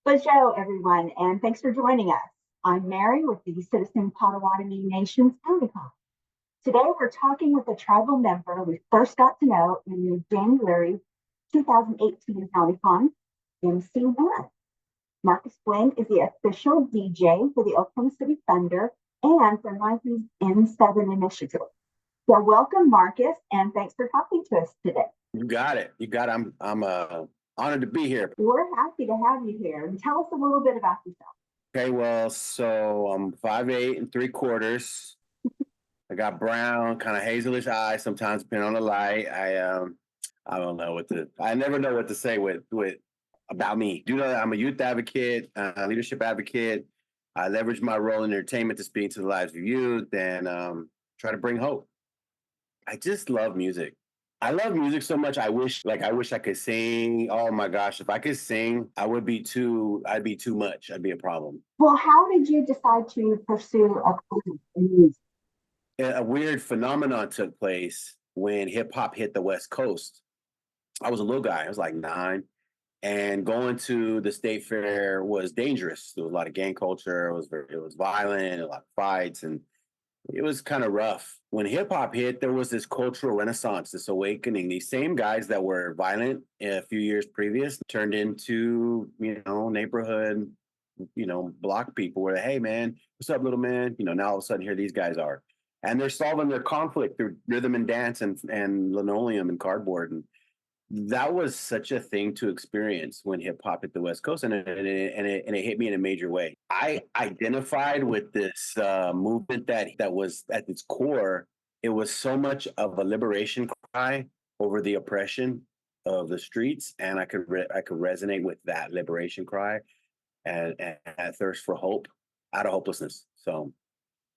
Bonjour, everyone, and thanks for joining us. I'm Mary with the Citizen Potawatomi Nations Countycon. Today, we're talking with a tribal member we first got to know in the January 2018 Countycon, Emcee One. Marcus Guinn is the official DJ for the Oklahoma City Thunder and for Nike's N7 initiative. So, welcome, Marcus, and thanks for talking to us today. You got it. You got it. I'm honored to be here. We're happy to have you here. And tell us a little bit about yourself. Okay, well, so I'm 5'8" and 3/4. I got brown, kind of hazelish eyes sometimes, depending on the light. I don't know I never know what to say with about me. Do know that I'm a youth advocate, leadership advocate. I leverage my role in entertainment to speak to the lives of youth and try to bring hope. I just love music. I love music so much. I wish I could sing. Oh my gosh, if I could sing, I'd be too much. I'd be a problem. Well, how did you decide to pursue a career in music? A weird phenomenon took place when hip hop hit the West Coast. I was a little guy. I was like 9. And going to the state fair was dangerous. There was a lot of gang culture. It was violent, a lot of fights, and it was kind of rough. When hip hop hit, there was this cultural renaissance, this awakening. These same guys that were violent a few years previous turned into, neighborhood, block people where, hey, man, what's up, little man? Now all of a sudden here these guys are. And they're solving their conflict through rhythm and dance and linoleum and cardboard. And that was such a thing to experience when hip hop hit the West Coast, and it hit me in a major way. I identified with this movement that was at its core. It was so much of a liberation cry over the oppression of the streets, and I could resonate with that liberation cry and that thirst for hope out of hopelessness. So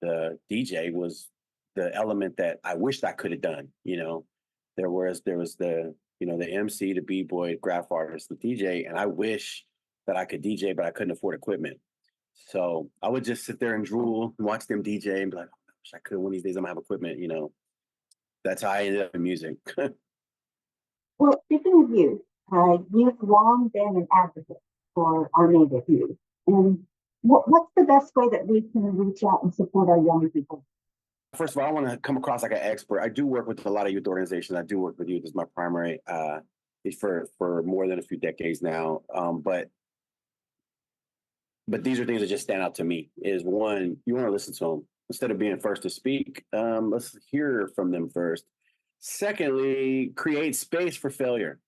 the DJ was the element that I wished I could have done. There was the MC, the b-boy, graph artist, the DJ, and I wish that I could DJ, but I couldn't afford equipment. So I would just sit there and drool and watch them DJ and be like, oh, I wish I could. One of these days I'm gonna have equipment. That's how I ended up in music. Well, speaking of youth, you've long been an advocate for our native youth. And what's the best way that we can reach out and support our young people? First of all, I want to come across like an expert. I do work with a lot of youth organizations. I do work with youth as my primary for more than a few decades now. But these are things that just stand out to me. Is one, you want to listen to them instead of being first to speak. Let's hear from them first. Secondly, create space for failure.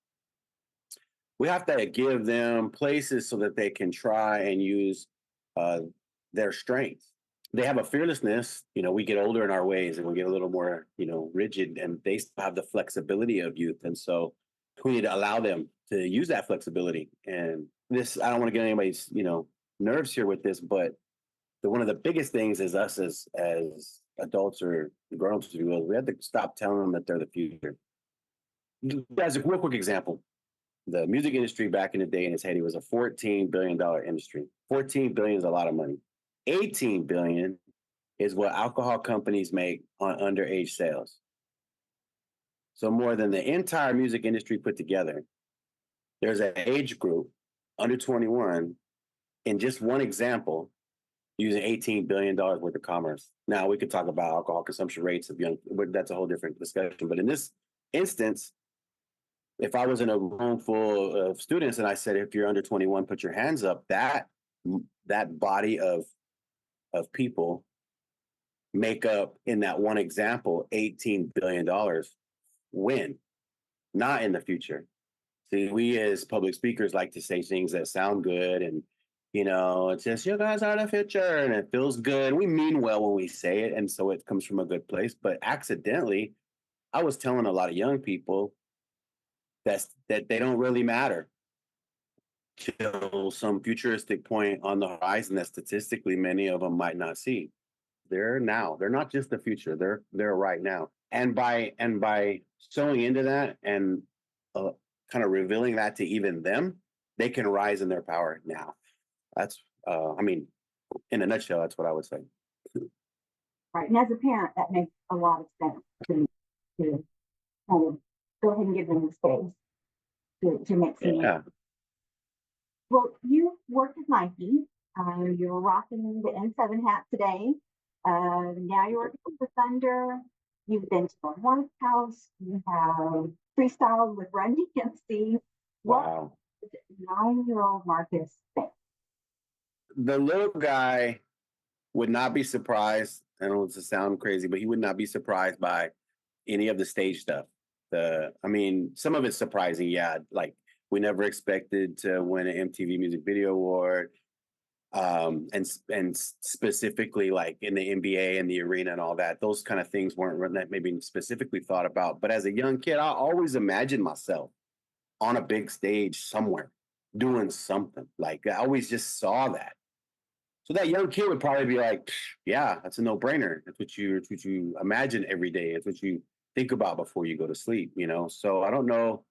We have to give them places so that they can try and use their strengths. They have a fearlessness. We get older in our ways and we get a little more, rigid, and they still have the flexibility of youth. And so we need to allow them to use that flexibility. And this, I don't want to get anybody's, nerves here with this, but one of the biggest things is us as adults or grown-ups, if you will, we have to stop telling them that they're the future. As a real quick example, the music industry back in the day in its heyday was a $14 billion industry. 14 billion is a lot of money. 18 billion is what alcohol companies make on underage sales. So more than the entire music industry put together. There's an age group under 21 in just one example using $18 billion worth of commerce. Now we could talk about alcohol consumption rates of young, but that's a whole different discussion. But in this instance, if I was in a room full of students and I said, if you're under 21, put your hands up, that body of people make up, in that one example, $18 billion. When? Not in the future. See, we as public speakers like to say things that sound good and, it's just, you guys are the future, and it feels good. We mean well when we say it, and so it comes from a good place. But accidentally, I was telling a lot of young people that they don't really matter till some futuristic point on the horizon that statistically many of them might not see. They're now. They're not just the future. They're right now. And by sewing into that and kind of revealing that to even them, they can rise in their power now. That's in a nutshell, that's what I would say. Right. And as a parent, that makes a lot of sense to kind of go ahead and give them the space to make some. Yeah. Well, you worked with Nike. You're rocking the N7 hat today. Now you're working with the Thunder. You've been to the White House. You have freestyled with Run DMC. What Wow. did 9-year-old Marcus think? The little guy would not be surprised. I don't want to sound crazy, but he would not be surprised by any of the stage stuff. I mean, some of it's surprising. Yeah, like we never expected to win an MTV Music Video Award, and specifically like in the NBA and the arena and all that. Those kind of things weren't maybe specifically thought about. But as a young kid, I always imagined myself on a big stage somewhere doing something. Like I always just saw that. So that young kid would probably be like, "Yeah, that's a no-brainer. It's what you imagine every day. It's what you think about before you go to sleep." So I don't know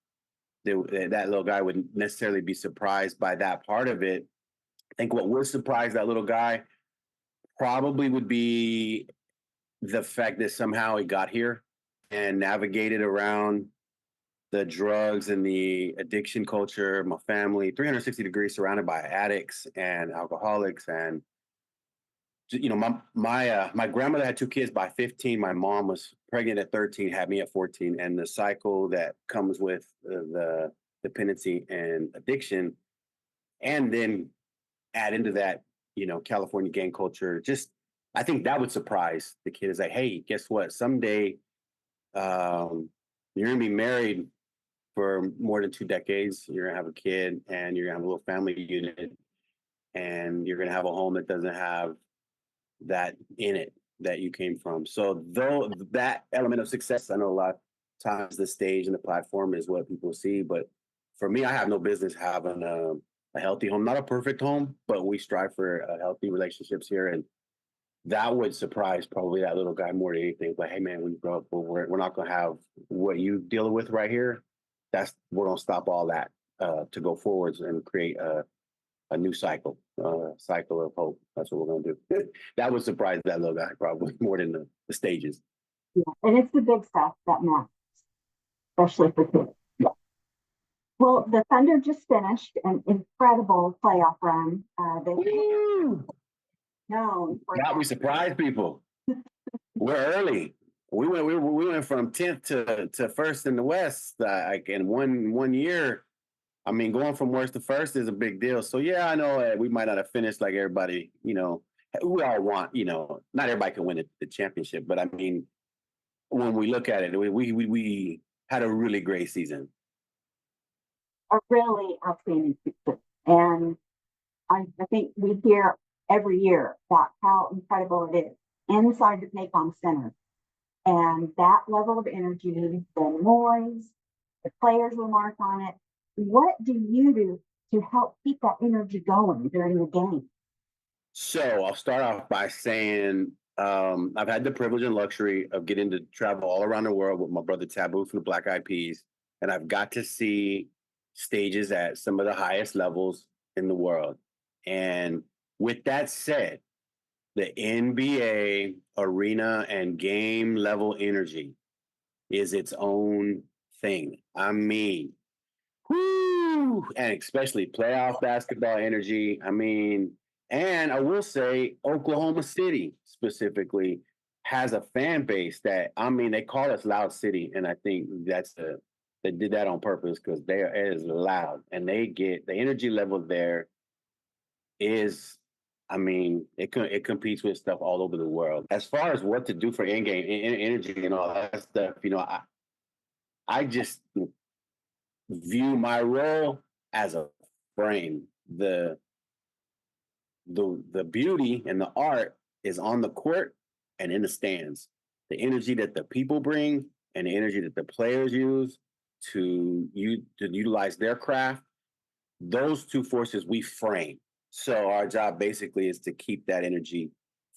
that little guy would necessarily be surprised by that part of it. I think what would surprise that little guy probably would be the fact that somehow he got here and navigated around the drugs and the addiction culture. My family, 360 degrees surrounded by addicts and alcoholics, and my grandmother had two kids by 15. My mom was pregnant at 13, had me at 14, and the cycle that comes with the dependency and addiction, and then add into that, California gang culture. Just, I think that would surprise the kid. Is like, hey, guess what? Someday, you're gonna be married for more than 2 decades. You're gonna have a kid, and you're gonna have a little family unit, and you're gonna have a home that doesn't have that in it that you came from. So though that element of success, I know a lot of times the stage and the platform is what people see, but for me, I have no business having a healthy home, not a perfect home, but we strive for healthy relationships here. And that would surprise probably that little guy more than anything. Like, hey man, when you grow up, we're not going to have what you deal with right here. We're going to stop all that to go forwards and create a new cycle of hope. That's what we're going to do. That would surprise that little guy probably more than the stages. Yeah, and it's the big stuff that matters, especially for kids. Yeah. Well, the Thunder just finished an incredible playoff run. They Woo! known for Yeah, we that. surprised people. We're early. We went from 10th to first in the West, like in one year. I mean, going from worst to first is a big deal. So yeah, I know we might not have finished like everybody. We all want. Not everybody can win the championship, but I mean, when we look at it, we had a really great season. A really outstanding season. And I think we hear every year about how incredible it is inside the Paycom Center. And that level of energy, the noise, the players remark on it. What do you do to help keep that energy going during the game? So I'll start off by saying I've had the privilege and luxury of getting to travel all around the world with my brother Taboo from the Black Eyed Peas, and I've got to see stages at some of the highest levels in the world. And with that said, the NBA arena and game level energy is its own thing. I mean, whoo, and especially playoff basketball energy. I mean, and I will say Oklahoma City specifically has a fan base that, I mean, they call us Loud City, and I think they did that on purpose because it is loud, and they get the energy level there is, I mean, it competes with stuff all over the world. As far as what to do for in game energy and all that stuff, I just view my role as a frame. The beauty and the art is on the court and in the stands. The energy that the people bring and the energy that the players use to utilize their craft, those two forces we frame. So our job basically is to keep that energy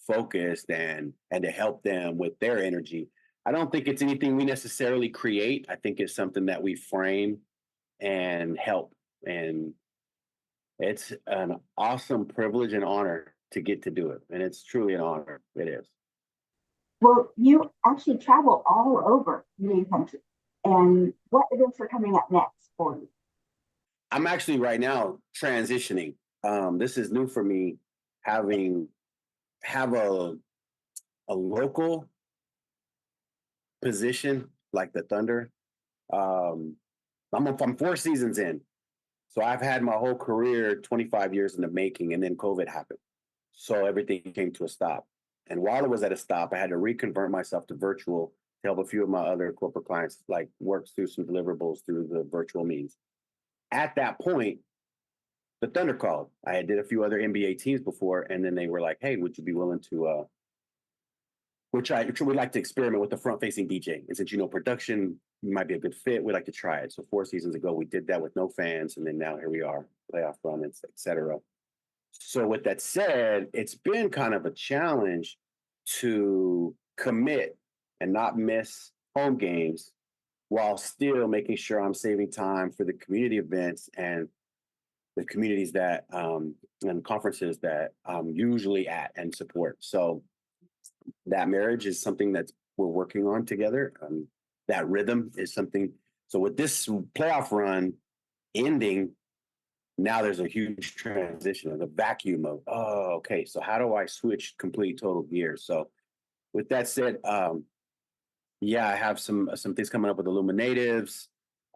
focused and to help them with their energy. I don't think it's anything we necessarily create. I think it's something that we frame and help. And it's an awesome privilege and honor to get to do it. And it's truly an honor. It is. Well, you actually travel all over the country. And what events are coming up next for you? I'm actually right now transitioning. This is new for me, have a local position like the Thunder. Um, I'm 4 seasons in, so I've had my whole career, 25 years in the making, and then COVID happened, so everything came to a stop. And while it was at a stop, I had to reconvert myself to virtual to help a few of my other corporate clients like work through some deliverables through the virtual means. At that point, the Thunder called. I had did a few other NBA teams before, and then they were like, "Hey, would you be willing to?" Which we like to experiment with the front-facing DJ, and since you know production might be a good fit, we like to try it. So 4 seasons ago, we did that with no fans, and then now here we are, playoff run, et cetera. So with that said, it's been kind of a challenge to commit and not miss home games while still making sure I'm saving time for the community events and the communities that and conferences that I'm usually at and support. So that marriage is something that we're working on together. That rhythm is something. So with this playoff run ending, now there's a huge transition of the vacuum of, oh, okay, so how do I switch complete total gears? So with that said, yeah, I have some things coming up with Illuminatives.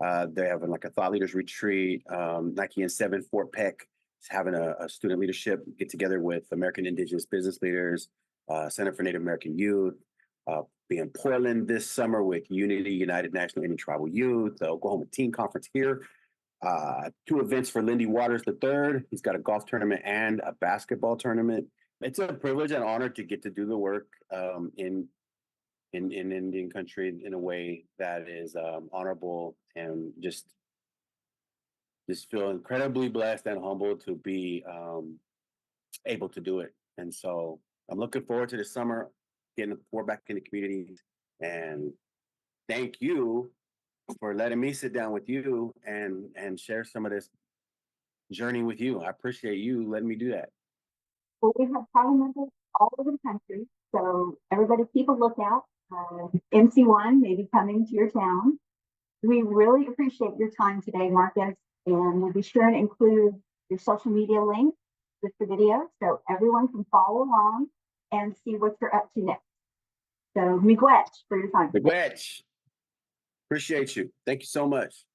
They're having like a thought leaders retreat. Nike and 7 Fort Peck is having a student leadership get together with American Indigenous business leaders, Center for Native American Youth. Be in Portland this summer with Unity, United National Indian Tribal Youth, the Oklahoma Teen Conference here. 2 events for Lindy Waters III. He's got a golf tournament and a basketball tournament. It's a privilege and honor to get to do the work in Indian country in a way that is honorable, and just feel incredibly blessed and humbled to be able to do it. And so I'm looking forward to the summer, getting to pour back in the communities. And thank you for letting me sit down with you and share some of this journey with you. I appreciate you letting me do that. Well, we have tribal members all over the country, so everybody keep a lookout. Emcee One may be coming to your town. We really appreciate your time today, Marcus, and we'll be sure to include your social media links with the video so everyone can follow along and see what you're up to next. So, miigwech for your time. Miigwech. Appreciate you. Thank you so much.